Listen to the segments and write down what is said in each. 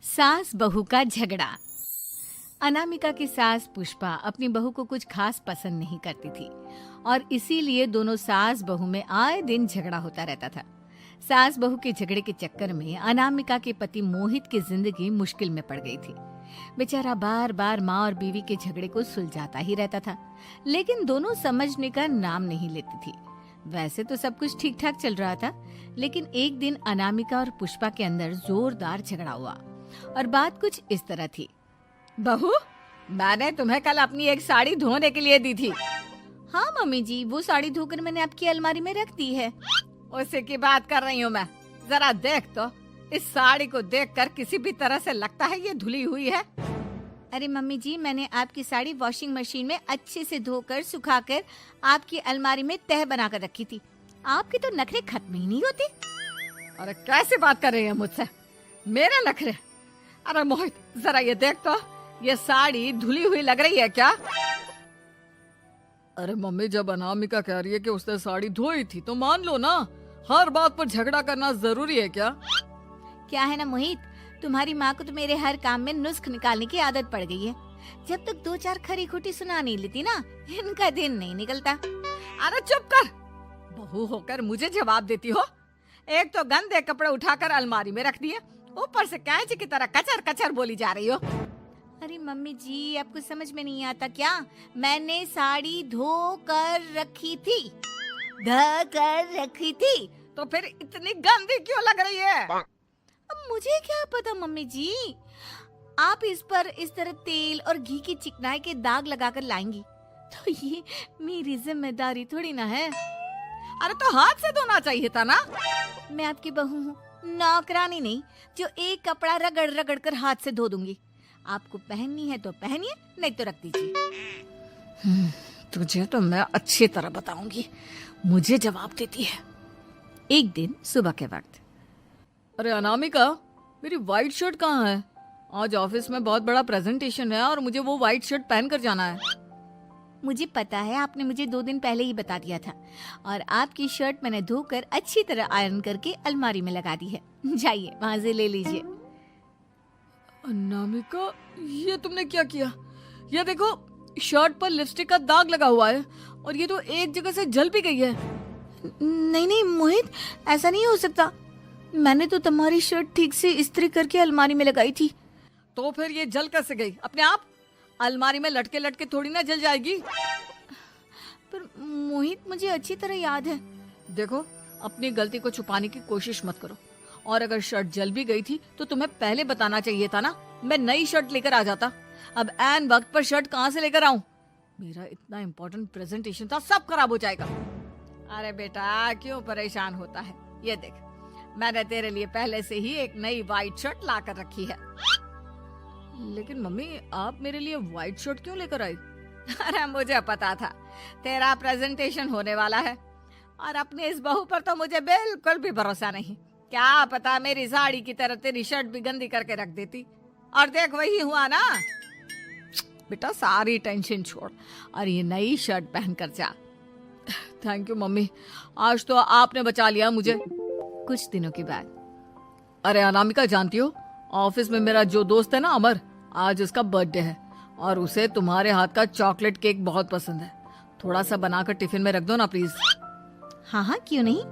सास बहू का झगड़ा। अनामिका की सास पुष्पा अपनी बहू को कुछ खास पसंद नहीं करती थी और इसीलिए दोनों सास बहू में आए दिन झगड़ा होता रहता था। सास बहू के झगड़े के चक्कर में अनामिका के पति मोहित की जिंदगी मुश्किल में पड़ गई थी। बेचारा बार बार माँ और बीवी के झगड़े को सुलझाता ही रहता था, लेकिन दोनों समझने का नाम नहीं लेती थी। वैसे तो सब कुछ ठीक ठाक चल रहा था, लेकिन एक दिन अनामिका और पुष्पा के अंदर जोरदार झगड़ा हुआ और बात कुछ इस तरह थी। बहू, मैंने तुम्हें कल अपनी एक साड़ी धोने के लिए दी थी। हाँ मम्मी जी, वो साड़ी धोकर मैंने आपकी अलमारी में रख दी है। उसी की बात कर रही हूँ मैं। जरा देख तो, इस साड़ी को देखकर किसी भी तरह से लगता है ये धुली हुई है। अरे मम्मी जी, मैंने आपकी साड़ी वॉशिंग मशीन में अच्छे से धोकर सुखाकर आपकी अलमारी में तह बनाकर रखी थी। आपके तो नखरे खत्म ही नहीं होते। अरे कैसी बात कर रही है मुझसे? मेरे नखरे? अरे मोहित, जरा ये देख तो, ये साड़ी धुली हुई लग रही है क्या? अरे मम्मी, जब अनामिका कह रही है कि उसने साड़ी धोई थी तो मान लो ना। हर बात पर झगड़ा करना जरूरी है क्या? क्या है ना मोहित, तुम्हारी माँ को तो मेरे हर काम में नुस्ख निकालने की आदत पड़ गई है। जब तक दो चार खरी खोटी सुना नहीं लेती ना, इनका दिन नहीं निकलता। अरे चुप कर, बहू होकर मुझे जवाब देती हो। एक तो गंदे कपड़े उठाकर अलमारी में रख दिए, ऊपर से कैंची की तरह कचर कचर बोली जा रही हो। अरे मम्मी जी, आपको समझ में नहीं आता क्या? मैंने साड़ी धो कर रखी थी। तो फिर इतनी गंदी क्यों लग रही है? अब मुझे क्या पता मम्मी जी, आप इस पर इस तरह तेल और घी की चिकनाई के दाग लगाकर लाएंगी तो ये मेरी जिम्मेदारी थोड़ी ना है। अरे तो हाथ से धोना चाहिए था ना। मैं आपकी बहू हूँ, नौकरानी नहीं जो एक कपड़ा रगड़ रगड़ कर हाथ से धो दूंगी। आपको पहननी है तो पहनिए, नहीं तो रख दीजिए। तुझे तो मैं अच्छी तरह बताऊंगी, मुझे जवाब देती है। एक दिन सुबह के वक्त, अरे अनामिका, मेरी व्हाइट शर्ट कहाँ है? आज ऑफिस में बहुत बड़ा प्रेजेंटेशन है और मुझे वो व्हाइट शर्ट पहन कर जाना है। मुझे पता है, आपने मुझे 2 दिन पहले ही बता दिया था और आपकी शर्ट मैंने धोकर अच्छी तरह आयरन करके अलमारी में लगा दी है। जाइए वहां से ले लीजिए। अनामिका, ये तुमने क्या किया? ये देखो, शर्ट पर लिपस्टिक का दाग लगा हुआ है और ये तो एक जगह से जल भी गई है। नहीं नहीं मोहित, ऐसा नहीं हो सकता। मैंने तो तुम्हारी शर्ट ठीक से इस्त्री करके अलमारी में लगाई थी। तो फिर ये जल कैसे गई अपने आप? अलमारी में लटके लटके थोड़ी ना जल जाएगी। पर मोहित, मुझे अच्छी तरह याद है। देखो, अपनी गलती को छुपाने की कोशिश मत करो। और अगर शर्ट जल भी गई थी तो तुम्हें पहले बताना चाहिए था ना। मैं नई शर्ट लेकर आ जाता। अब ऐन वक्त पर शर्ट कहाँ से लेकर आऊं? मेरा इतना इम्पोर्टेंट प्रेजेंटेशन था, सब खराब हो जाएगा। अरे बेटा, क्यों परेशान होता है? ये देख, मैंने तेरे लिए पहले से ही एक नई व्हाइट शर्ट ला कर रखी है। लेकिन मम्मी, आप मेरे लिए व्हाइट शर्ट क्यों लेकर आई? अरे मुझे पता था तेरा प्रेजेंटेशन होने वाला है और अपनी इस बहू पर तो मुझे बिल्कुल भी भरोसा नहीं। क्या पता मेरी साड़ी की तरह तेरी शर्ट भी गंदी करके रख देती। और देख, वही हुआ ना। बेटा, सारी टेंशन छोड़ और ये नई शर्ट पहन कर जा। थैंक यू मम्मी, आज तो आपने बचा लिया मुझे। कुछ दिनों के बाद, अरे अनामिका, जानती हो, ऑफिस में मेरा जो दोस्त है ना अमर, आज उसका बर्थडे है और उसे तुम्हारे हाथ का चॉकलेट केक बहुत पसंद है। थोड़ा सा बनाकर टिफिन में रख दो ना प्लीज। हाँ हाँ, क्यों नहीं।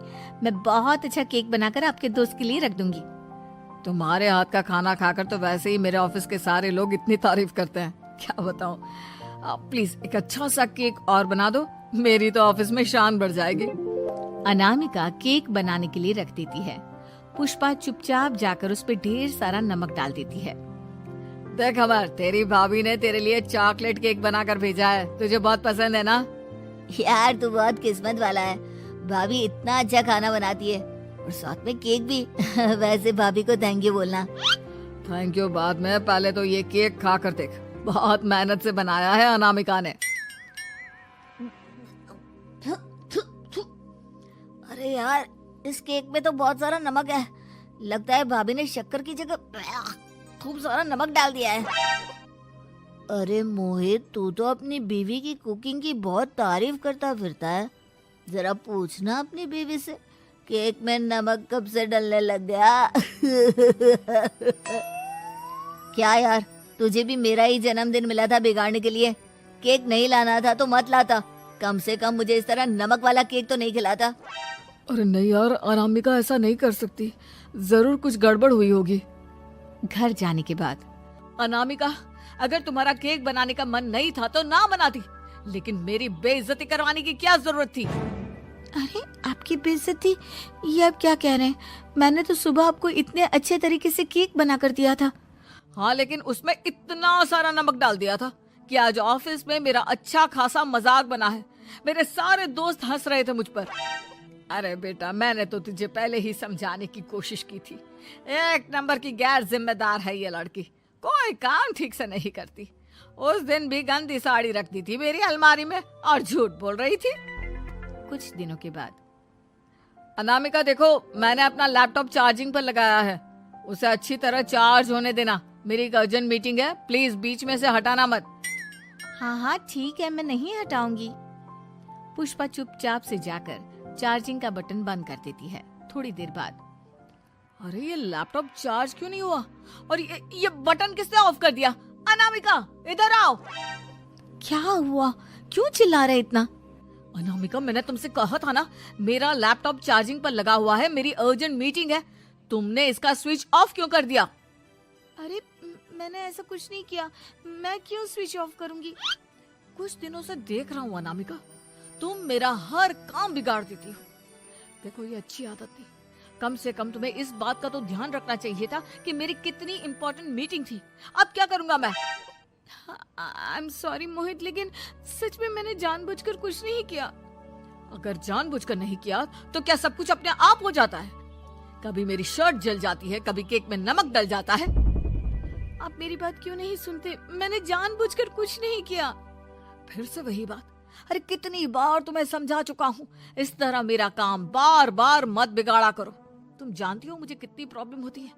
मैं बहुत अच्छा केक बनाकर आपके दोस्त के लिए रख दूंगी। तुम्हारे हाथ का खाना खाकर तो वैसे ही मेरे ऑफिस के सारे लोग इतनी तारीफ करते हैं, क्या बताऊं। प्लीज एक अच्छा सा केक और बना दो, मेरी तो ऑफिस में शान बढ़ जाएगी। अनामिका केक बनाने के लिए रख देती है। पुष्पा चुपचाप जाकर उस पे ढेर सारा नमक डाल देती है। देख अमर, तेरी भाभी ने तेरे लिए चॉकलेट केक बनाकर भेजा है, तुझे बहुत पसंद है ना? यार, तू बहुत किस्मत वाला है, भाभी इतना अच्छा खाना बनाती है और साथ में केक भी। वैसे भाभी को थैंक यू बोलना। थैंक यू बाद में, पहले तो ये केक खा कर देख। बहुत मेहनत से बनाया है अनामिका ने। अरे यार, इस केक में तो बहुत सारा नमक है। लगता है भाभी ने शक्कर की जगह खूब सारा नमक डाल दिया है। अरे मोहित, तू तो अपनी बीवी की कुकिंग की बहुत तारीफ करता फिरता है। जरा पूछना अपनी बीवी से, केक में नमक कब से डलने लग गया। क्या यार, तुझे भी मेरा ही जन्मदिन मिला था बिगाड़ने के लिए। केक नहीं लाना था तो मत लाता, कम से कम मुझे इस तरह नमक वाला केक तो नहीं खिलाता। अरे नहीं यार, अनामिका ऐसा नहीं कर सकती, जरूर कुछ गड़बड़ हुई होगी। घर जाने के बाद अनामिका, अगर तुम्हारा केक बनाने का मन नहीं था तो ना बनाती, लेकिन मेरी बेइज्जती करवाने की क्या जरूरत थी? अरे आपकी बेइज्जती, ये आप क्या कह रहे हैं? मैंने तो सुबह आपको इतने अच्छे तरीके से केक बना कर दिया था। हाँ, लेकिन उसमें इतना सारा नमक डाल दिया था कि आज ऑफिस में मेरा अच्छा खासा मजाक बना है। मेरे सारे दोस्त हंस रहे थे मुझ पर। अरे बेटा, मैंने तो तुझे पहले ही समझाने की कोशिश की थी। एक नंबर की गैर जिम्मेदार है ये लड़की, कोई काम ठीक से नहीं करती। उस दिन भी गंदी साड़ी रख दी थी मेरी अलमारी में और झूठ बोल रही थी। कुछ दिनों के बाद अनामिका देखो, मैंने अपना लैपटॉप चार्जिंग पर लगाया है, उसे अच्छी तरह चार्ज होने देना। मेरी एक अर्जेंट मीटिंग है, प्लीज बीच में से हटाना मत। हाँ हाँ ठीक है, मैं नहीं हटाऊंगी। पुष्पा चुपचाप से जाकर चार्जिंग का बटन बंद कर देती है। थोड़ी देर बाद अरे ये लैपटॉप चार्ज क्यों नहीं हुआ? और ये बटन किसने ऑफ कर दिया? अनामिका इधर आओ। क्या हुआ, क्यों चिल्ला रहे इतना? अनामिका, मैंने तुमसे कहा था ना, मेरा लैपटॉप चार्जिंग पर लगा हुआ है, मेरी अर्जेंट मीटिंग है। तुमने इसका स्विच ऑफ क्यों कर दिया? अरे मैंने ऐसा कुछ नहीं किया, मैं क्यों स्विच ऑफ करूंगी? कुछ दिनों से देख रहा हूँ अनामिका, तुम मेरा हर काम बिगाड़ देती हो। देखो ये अच्छी आदत नहीं, कम से कम तुम्हें इस बात का तो ध्यान रखना चाहिए था कि मेरी कितनी इम्पोर्टेंट मीटिंग थी। अब क्या करूंगा मैं? आई एम सॉरी मोहित, लेकिन सच में मैंने जानबूझकर कुछ नहीं किया। अगर जानबूझकर नहीं किया तो क्या सब कुछ अपने आप हो जाता है? कभी मेरी शर्ट जल जाती है, कभी केक में नमक डल जाता है। आप मेरी बात क्यों नहीं सुनते? मैंने जानबूझकर कुछ नहीं किया। फिर से वही बात। अरे कितनी बार तुम्हें समझा चुका हूँ, इस तरह मेरा काम बार बार मत बिगाड़ा करो। तुम जानती हो मुझे कितनी प्रॉब्लम होती है।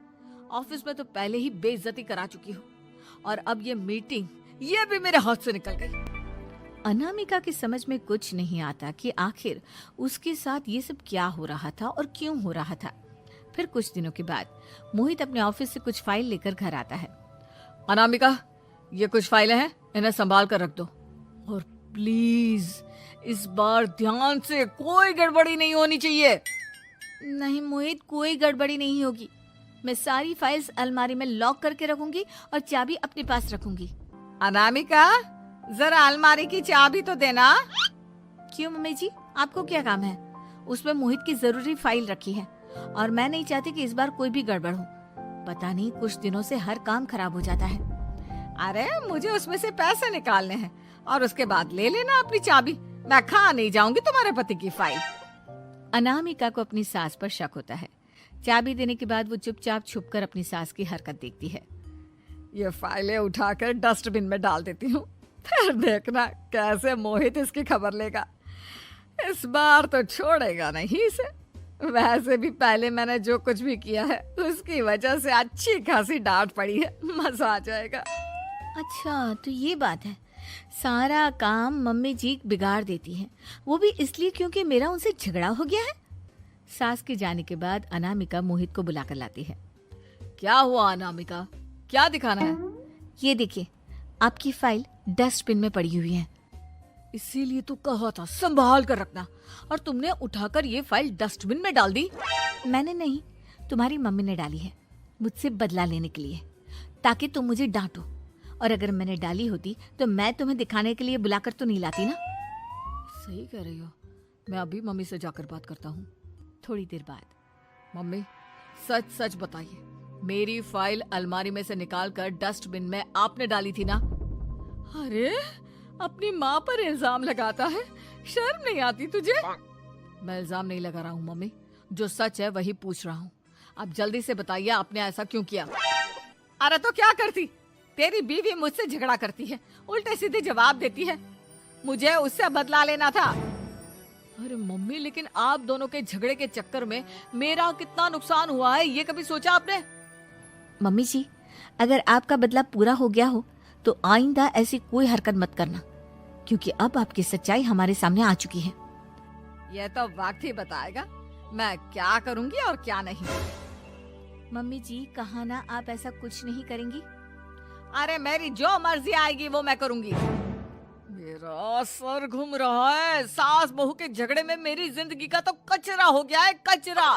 ऑफिस में तो पहले ही बेइज्जती करा चुकी हो, और अब ये मीटिंग, ये भी मेरे हाथ से निकल गई। अनामिका की समझ में कुछ नहीं आता कि आखिर उसके साथ ये सब क्या हो रहा था और क्यों हो रहा था। फिर कुछ दिनों के बाद मोहित अपने ऑफिस से कुछ फाइल लेकर घर आता है। अनामिका, ये कुछ फाइलें हैं, इन्हें संभाल कर रख दो, और प्लीज इस बार ध्यान से, कोई गड़बड़ी नहीं होनी चाहिए। नहीं मोहित, कोई गड़बड़ी नहीं होगी। मैं सारी फाइल्स अलमारी में लॉक करके रखूंगी और चाबी अपने पास रखूंगी। अनामिका, जरा अलमारी की चाबी तो देना। क्यों मम्मी जी, आपको क्या काम है? उसमें मोहित की जरूरी फाइल रखी है और मैं नहीं चाहती कि इस बार कोई भी गड़बड़ हो। पता नहीं कुछ दिनों से हर काम खराब हो जाता है। अरे मुझे उसमें से पैसे निकालने हैं और उसके बाद ले लेना अपनी चाबी। मैं खा नहीं जाऊंगी तुम्हारे पति की फाइल। अनामिका को अपनी सास पर शक होता है। चाबी देने के बाद वो चुपचाप छुपकर अपनी सास की हरकत देखती है। ये फाइलें उठाकर डस्टबिन में डाल देती हूँ, फिर देखना कैसे मोहित इसकी खबर लेगा। इस बार तो छोड़ेगा नहीं इसे। वैसे भी पहले मैंने जो कुछ भी किया है उसकी वजह से अच्छी खासी डांट पड़ी है, मजा आ जाएगा। अच्छा तो ये बात है, सारा काम मम्मी जी बिगाड़ देती हैं, वो भी इसलिए क्योंकि मेरा उनसे झगड़ा हो गया है। सास के जाने के बाद अनामिका मोहित को बुलाकर लाती है। क्या हुआ अनामिका, क्या दिखाना है? ये देखिए, आपकी फाइल डस्टबिन में पड़ी हुई है। इसीलिए तो कहा था संभाल कर रखना, और तुमने उठाकर ये फाइल डस्टबिन में डाल दी। मैंने नहीं, तुम्हारी मम्मी ने डाली है, मुझसे बदला लेने के लिए, ताकि तुम मुझे डांटो। और अगर मैंने डाली होती तो मैं तुम्हें दिखाने के लिए बुलाकर तो नहीं लाती ना। सही कह रही हो, मैं अभी मम्मी से जाकर बात करता हूँ। थोड़ी देर बाद, मम्मी सच सच बताइए, मेरी फाइल अलमारी में से निकालकर डस्टबिन में आपने डाली थी ना? अरे अपनी माँ पर इल्जाम लगाता है, शर्म नहीं आती तुझे? मैं इल्जाम नहीं लगा रहा हूँ मम्मी, जो सच है वही पूछ रहा हूँ। आप जल्दी से बताइए आपने ऐसा क्यों किया? अरे तो क्या करती, तेरी बीवी मुझसे झगड़ा करती है, उल्टे सीधे जवाब देती है, मुझे उससे बदला लेना था। अरे मम्मी, लेकिन आप दोनों के झगड़े के चक्कर में मेरा कितना नुकसान हुआ है, ये कभी सोचा आपने? मम्मी जी, अगर आपका बदला पूरा हो गया हो तो आइंदा ऐसी कोई हरकत मत करना, क्योंकि अब आपकी सच्चाई हमारे सामने आ चुकी है। यह तो वक्त ही बताएगा मैं क्या करूंगी और क्या नहीं। मम्मी जी, कहा ना आप ऐसा कुछ नहीं करेंगी। अरे मेरी जो मर्जी आएगी वो मैं करूंगी। मेरा सर घूम रहा है। सास बहू के झगड़े में मेरी जिंदगी का तो कचरा हो गया है, कचरा।